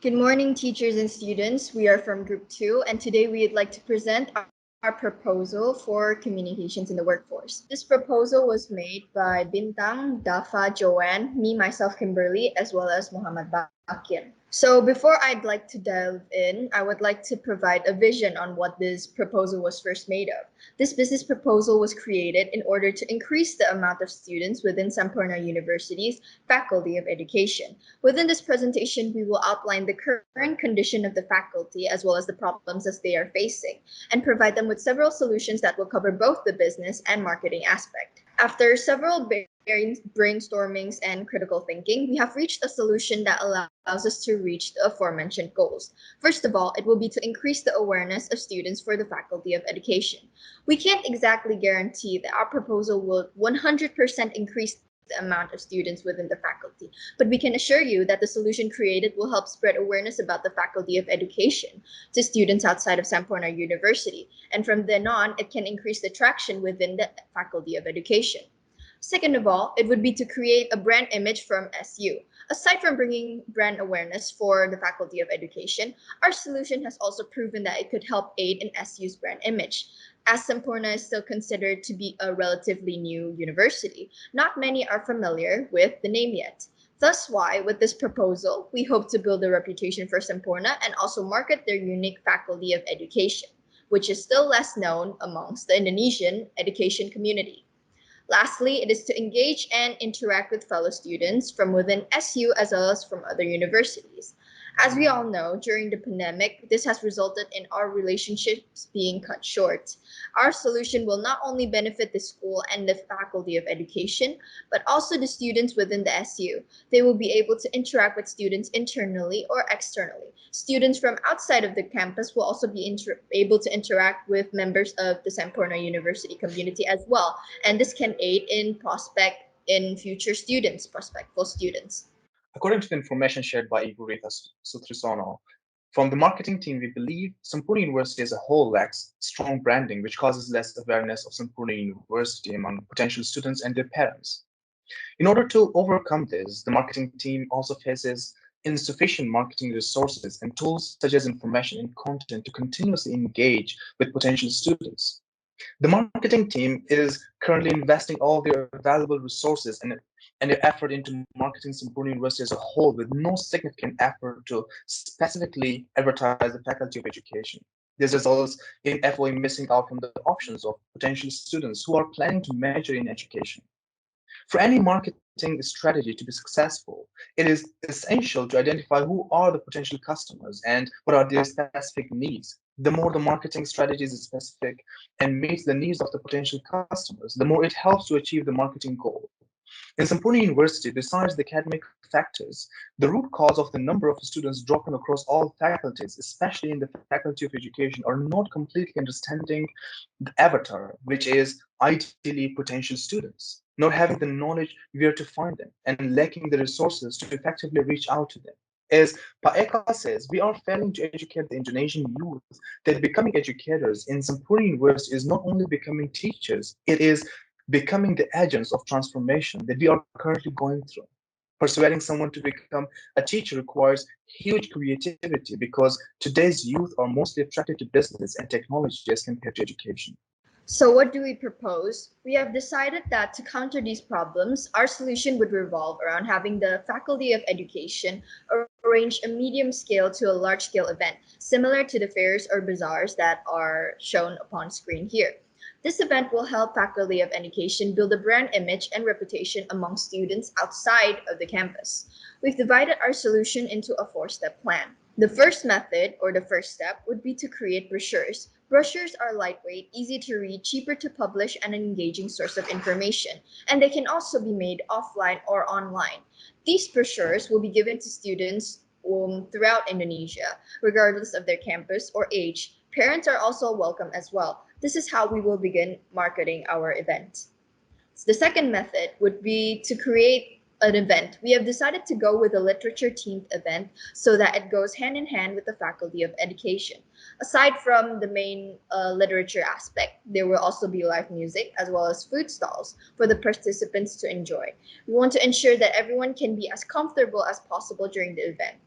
Good morning, teachers and students. We are from Group 2, and today we'd like to present our proposal for communications in the workforce. This proposal was made by Bintang, Dafa, Joanne, me, myself, Kimberly, as well as Muhammad Bakir. So before I'd like to delve in, I would like to provide a vision on what this proposal was first made of. This business proposal was created in order to increase the amount of students within Sampurna University's Faculty of Education. Within this presentation, we will outline the current condition of the faculty as well as the problems as they are facing and provide them with several solutions that will cover both the business and marketing aspect. After several brainstormings and critical thinking, we have reached a solution that allows us to reach the aforementioned goals. First of all, it will be to increase the awareness of students for the Faculty of Education. We can't exactly guarantee that our proposal will 100% increase the amount of students within the faculty, but we can assure you that the solution created will help spread awareness about the Faculty of Education to students outside of Sampurna University, and from then on, it can increase the traction within the Faculty of Education. Second of all, it would be to create a brand image from SU. Aside from bringing brand awareness for the Faculty of Education, our solution has also proven that it could help aid in SU's brand image. As Sampurna is still considered to be a relatively new university, not many are familiar with the name yet. Thus why, with this proposal, we hope to build a reputation for Sampurna and also market their unique Faculty of Education, which is still less known amongst the Indonesian education community. Lastly, it is to engage and interact with fellow students from within SU as well as from other universities. As we all know, during the pandemic, this has resulted in our relationships being cut short. Our solution will not only benefit the school and the Faculty of Education, but also the students within the SU. They will be able to interact with students internally or externally. Students from outside of the campus will also be able to interact with members of the Sampurna University community as well, and this can aid in future students, prospectful students. According to the information shared by Ibu Rita Sutrisono, from the marketing team, we believe Sampurna University as a whole lacks strong branding, which causes less awareness of Sampurna University among potential students and their parents. In order to overcome this, the marketing team also faces insufficient marketing resources and tools such as information and content to continuously engage with potential students. The marketing team is currently investing all their valuable resources and their effort into marketing Sampurna University as a whole with no significant effort to specifically advertise the Faculty of Education. This results in FOE missing out from the options of potential students who are planning to major in education. For any marketing strategy to be successful, it is essential to identify who are the potential customers and what are their specific needs. The more the marketing strategy is specific and meets the needs of the potential customers, the more it helps to achieve the marketing goal. In Sampurna University, besides the academic factors, the root cause of the number of students dropping across all faculties, especially in the Faculty of Education, are not completely understanding the avatar, which is ideally potential students, not having the knowledge where to find them, and lacking the resources to effectively reach out to them. As Paeka says, we are failing to educate the Indonesian youth that becoming educators in Sampurna University is not only becoming teachers, it is becoming the agents of transformation that we are currently going through. Persuading someone to become a teacher requires huge creativity because today's youth are mostly attracted to business and technology as compared to education. So, what do we propose? We have decided that to counter these problems, our solution would revolve around having the Faculty of Education arrange a medium scale to a large scale event, similar to the fairs or bazaars that are shown upon screen here. This event will help Faculty of Education build a brand image and reputation among students outside of the campus. We've divided our solution into a four-step plan. The first method, or the first step, would be to create brochures. Brochures are lightweight, easy to read, cheaper to publish, and an engaging source of information. And they can also be made offline or online. These brochures will be given to students throughout Indonesia, regardless of their campus or age. Parents are also welcome as well. This is how we will begin marketing our event. The second method would be to create an event. We have decided to go with a literature themed event so that it goes hand in hand with the Faculty of Education. Aside from the main literature aspect, there will also be live music as well as food stalls for the participants to enjoy. We want to ensure that everyone can be as comfortable as possible during the event.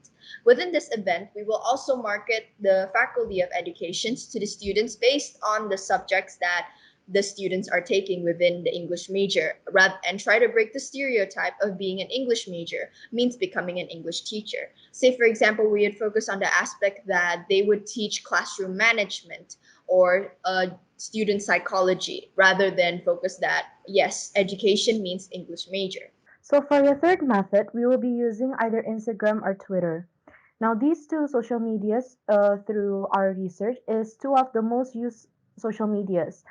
Within this event, we will also market the Faculty of Educations to the students based on the subjects that the students are taking within the English major, rather and try to break the stereotype of being an English major means becoming an English teacher. Say, for example, we would focus on the aspect that they would teach classroom management or student psychology, rather than focus that, yes, education means English major. So for the third method, we will be using either Instagram or Twitter. Now, these two social medias, through our research, is two of the most used social medias.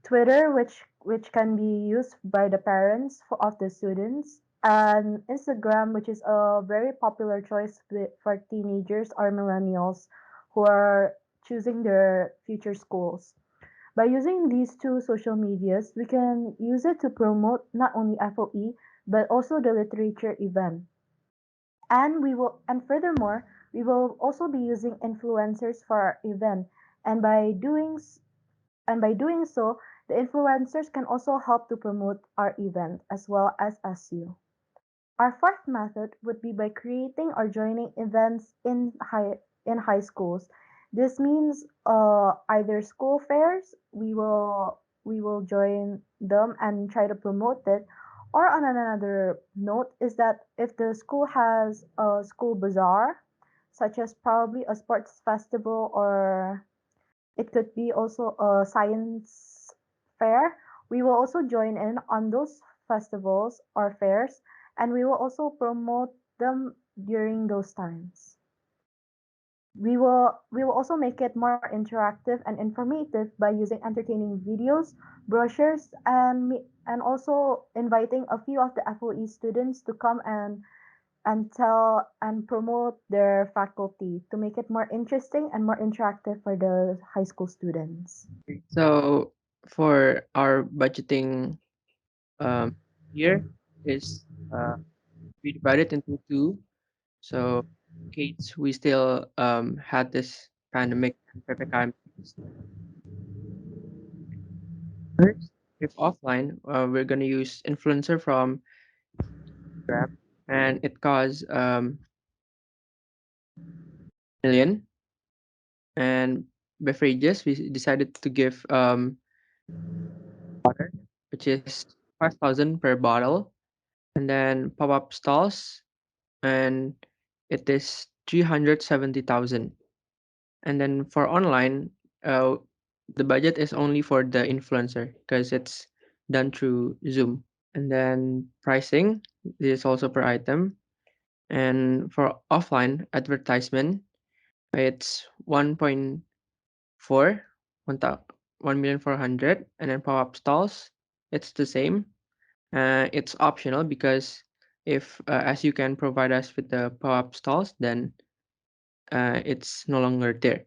Twitter, which can be used by the parents of the students, and Instagram, which is a very popular choice for teenagers or millennials who are choosing their future schools. By using these two social medias, we can use it to promote not only FOE but also the literature event. And furthermore, we will also be using influencers for our event. And by doing so, the influencers can also help to promote our event as well as SU. Our fourth method would be by creating or joining events in high schools. This means either school fairs, we will join them and try to promote it. Or on another note is that if the school has a school bazaar, such as probably a sports festival, or it could be also a science fair. We will also join in on those festivals or fairs, and we will also promote them during those times. We will also make it more interactive and informative by using entertaining videos, brochures, and also inviting a few of the FOE students to come and tell and promote their faculty to make it more interesting and more interactive for the high school students. So for our budgeting um, here is we divide it into two. So in case we still had this pandemic and PPKM first, if offline, we're gonna use influencer from Grab, and it costs million. And beverages, we decided to give water, which is 5,000 per bottle, and then pop-up stalls, and it is 370,000. And then for online, uh, the budget is only for the influencer because it's done through Zoom. And then pricing is also per item. And for offline advertisement, it's 1.4, 1,400,000. And then pop-up stalls, it's the same. It's optional because if as you can provide us with the pop-up stalls, then it's no longer there.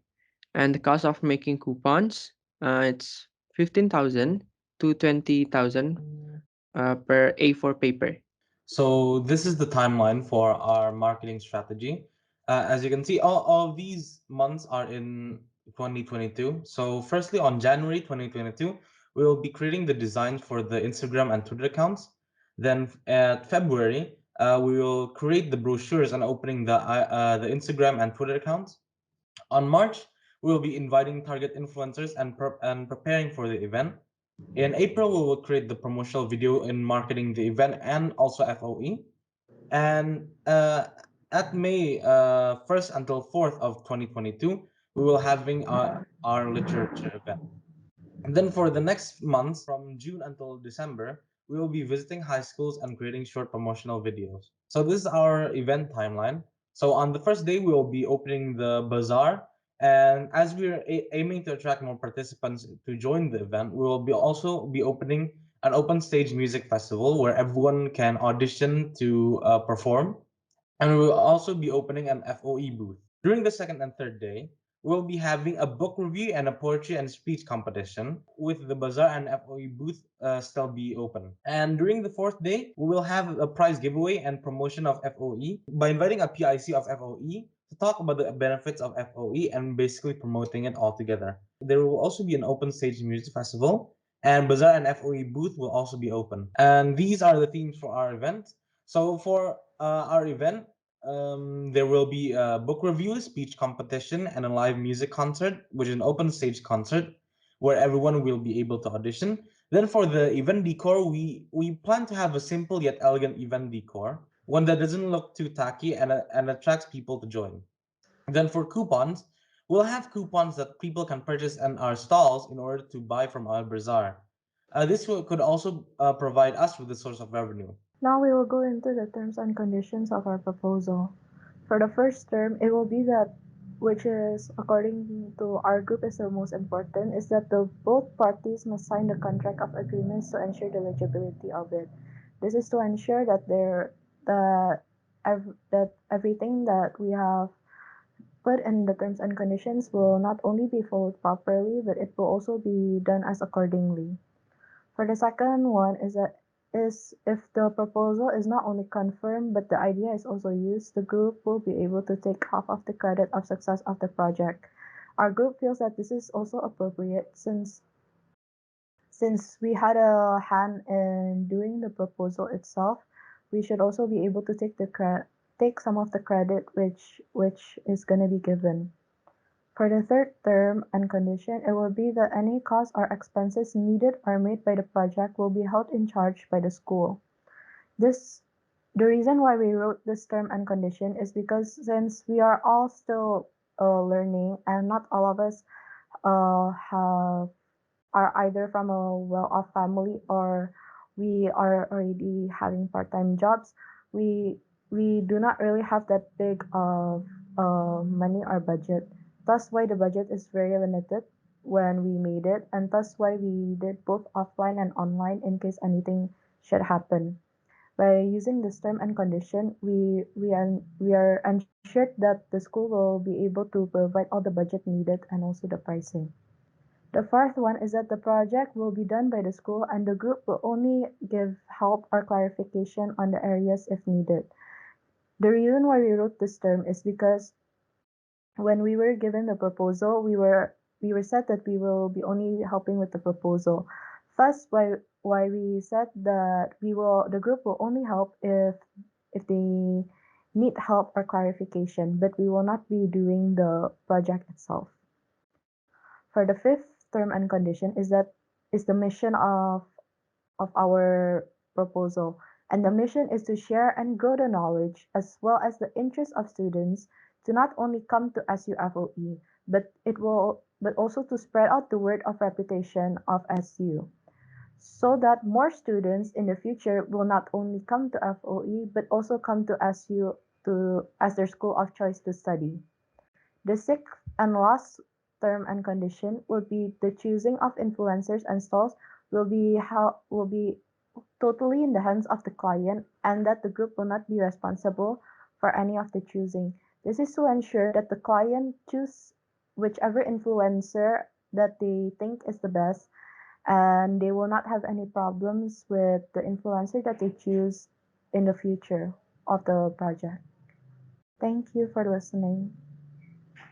And the cost of making coupons, it's 15,000 to 20,000 per A4 paper. So this is the timeline for our marketing strategy. As you can see, all of these months are in 2022. So firstly, on January 2022, we will be creating the designs for the Instagram and Twitter accounts. Then at February, we will create the brochures and opening the Instagram and Twitter accounts. On March, we will be inviting target influencers and preparing for the event. In April, we will create the promotional video in marketing the event and also FOE. And at May 1st until 4th of 2022, we will having our literature event. And then for the next months, from June until December, we will be visiting high schools and creating short promotional videos. So this is our event timeline. So on the first day, we will be opening the bazaar. And as we're aiming to attract more participants to join the event, we will be also be opening an open stage music festival where everyone can audition to perform. And we will also be opening an FOE booth. During the second and third day, we'll be having a book review and a poetry and speech competition with the bazaar and FOE booth still be open. And during the fourth day, we will have a prize giveaway and promotion of FOE by inviting a PIC of FOE to talk about the benefits of FOE and basically promoting it all together. There will also be an open stage music festival, and bazaar and FOE booth will also be open. And these are the themes for our event. So for our event, There will be a book review, speech competition, and a live music concert, which is an open stage concert where everyone will be able to audition. Then for the event decor, we plan to have a simple yet elegant event decor, one that doesn't look too tacky and attracts people to join. Then for coupons, we'll have coupons that people can purchase in our stalls in order to buy from our bazaar. Could also provide us with a source of revenue. Now we will go into the terms and conditions of our proposal. For the first term, it will be that, which is according to our group is the most important, is that the both parties must sign the contract of agreements to ensure the legibility of it. This is to ensure that that everything that we have put in the terms and conditions will not only be followed properly, but it will also be done as accordingly. For the second one is if the proposal is not only confirmed but the idea is also used, the group will be able to take half of the credit of success of the project. Our group feels that this is also appropriate since we had a hand in doing the proposal itself, we should also be able to take some of the credit which is going to be given. For the third term and condition, it will be that any costs or expenses needed or made by the project will be held in charge by the school. This the reason why we wrote this term and condition is because since we are all still learning and not all of us have are either from a well-off family or we are already having part-time jobs, we we do not really have that big of money or budget. Thus why the budget is very limited when we made it, and thus why we did both offline and online in case anything should happen. By using this term and condition, we are ensured that the school will be able to provide all the budget needed and also the pricing. The fourth one is that the project will be done by the school and the group will only give help or clarification on the areas if needed. The reason why we wrote this term is because when we were given the proposal, we were said that we will be only helping with the proposal. Thus, why we said that the group will only help if they need help or clarification, but we will not be doing the project itself. For the fifth term and condition is the mission of our proposal. And the mission is to share and grow the knowledge as well as the interest of students to not only come to SUFOE, but also to spread out the word of reputation of SU so that more students in the future will not only come to FOE but also come to SU to as their school of choice to study. The sixth and last term and condition will be the choosing of influencers and stalls will be totally in the hands of the client and that the group will not be responsible for any of the choosing. This is to ensure that the client choose whichever influencer that they think is the best and they will not have any problems with the influencer that they choose in the future of the project. Thank you for listening.